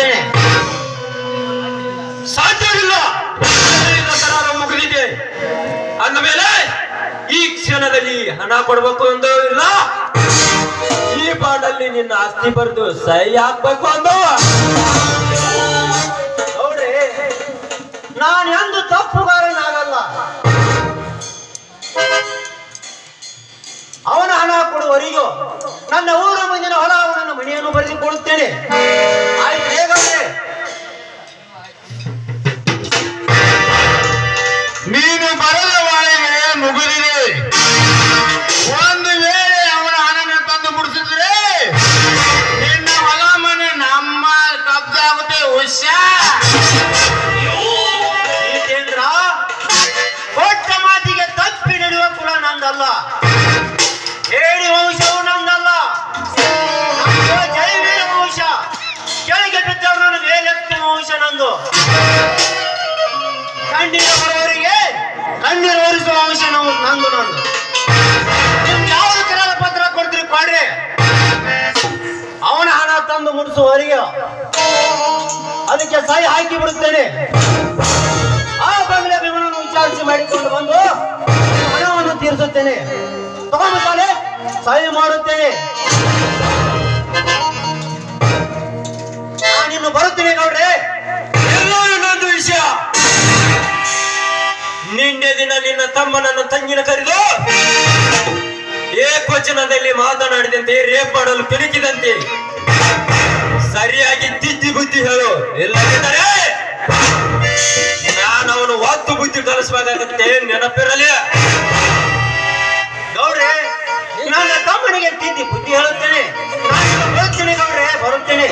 ಬರುತ್ತೇನೆ. ಸಾಧ್ಯವಿಲ್ಲ. ಕರಾರ ಮುಗಿದಿದೆ ಅಂದ ಮೇಲೆ ಈ ಕ್ಷಣದಲ್ಲಿ ಹಣ ಕೊಡ್ಬೇಕು ಎಂದು ಇಲ್ಲ, ಈ ಬಾಂಡಲ್ಲಿ ನಿನ್ನ ಆಸ್ತಿ ಬರೆದು ಸಹಿ ಹಾಕ್ಬೇಕು ಅಂದು. ನೋಡ್ರಿ, ನಾನು ಎಂದು ತಪ್ಪುಗಾರನಾಗಲ್ಲ. ಅವನ ಹಣ ಕೊಡುವವರಿಗೂ ನನ್ನ ಊರ ಮುಂದಿನ ಹೊಲ ಅವನನ್ನ ಮನೆಯನ್ನು ಬರೆದುಕೊಡುತ್ತೇನೆ. ಆಯ್ತು, ಹೇಗಂದ್ರೆ ನೀನು ಬರದ ವಾಳಿಗೆ ಮುಗಿದಿದೆ. ಒಂದು ವೇಳೆ ಅವನ ಹಣನ ತಂದು ಮುಡಿಸಿದ್ರೆ ನಿನ್ನ ಹೊಲ ಮನೆ ನಮ್ಮ ಕಬ್ಜ ಆಗುತ್ತೆ. ಜಿತೇಂದ್ರ, ಕೊಟ್ಟ ಮಾತಿಗೆ ತಪ್ಪಿ ನಡೆಯುವ ಕುಲ ನಂದಲ್ಲ, ಹೇಳಿ ವಂಶವು ನಂದಲ್ಲ. ನಮ್ದು ಜೈವೀರ ವಂಶ, ಕೆಳಗೆ ಬಿದ್ದವರನ್ನು ಮೇಲೆತ್ತುವ ವಂಶ ನಂದು. ಕಣ್ಣೀರು ಬರುವವರಿಗೆ ಕಣ್ಣೀರು ಒರೆಸುವ ವಂಶ ನಂದು. ನಿಮ್ಗೆ ಯಾವ್ದು ಕರಾರ ಪತ್ರ ಕೊಡ್ತೀರಿ ಕೊಡ್ರಿ. ಅವನ ಹಣ ತಂದು ಮುಡಿಸುವವರಿಗೆ ಅದಕ್ಕೆ ಸಹಿ ಹಾಕಿ ಬಿಡುತ್ತೇನೆ. ಆ ಬಂಗ್ಲೆ ಭೀಮನನ್ನು ವಿಚಾರಿಸಿ ಮಾಡಿಕೊಂಡು ಬಂದು ಹಣವನ್ನು ತೀರಿಸುತ್ತೇನೆ. ತಗೊಂಡ್ಬಿಟ್ಟಾನೆ, ಸಹಿ ಮಾಡುತ್ತೇನೆ. ನಾನಿನ್ನು ಬರುತ್ತೇನೆ ಗೌಡ್ರೆ. ಎಲ್ಲೋ ಇನ್ನೊಂದು ವಿಷಯ, ನಿನ್ನೆ ದಿನ ನಿನ್ನ ತಮ್ಮನನ್ನು ತಂಗಿನ ಕರೆದು ಏಕವಚನದಲ್ಲಿ ಮಾತನಾಡಿದಂತೆ ರೇಪ್ ಮಾಡಲು ಕೆಣಕಿದಂತೆ ಸರಿಯಾಗಿ ತಿದ್ದಿ ಬುದ್ಧಿ ಹೇಳು, ಇಲ್ಲದಿದ್ದರೆ ನಾನು ಅವನು ಒತ್ತು ಬುದ್ಧಿ ಕಲಿಸಬೇಕಾಗುತ್ತೆ, ನೆನಪಿರಲಿ. ಗೌಡ್ರೆ, ನನ್ನ ತಮ್ಮನಿಗೆ ತಿದ್ದಿ ಬುದ್ಧಿ ಹೇಳುತ್ತೇನೆ. ನಾನು ಬರುತ್ತೇನೆ ಗೌಡ್ರೆ, ಬರುತ್ತೇನೆ.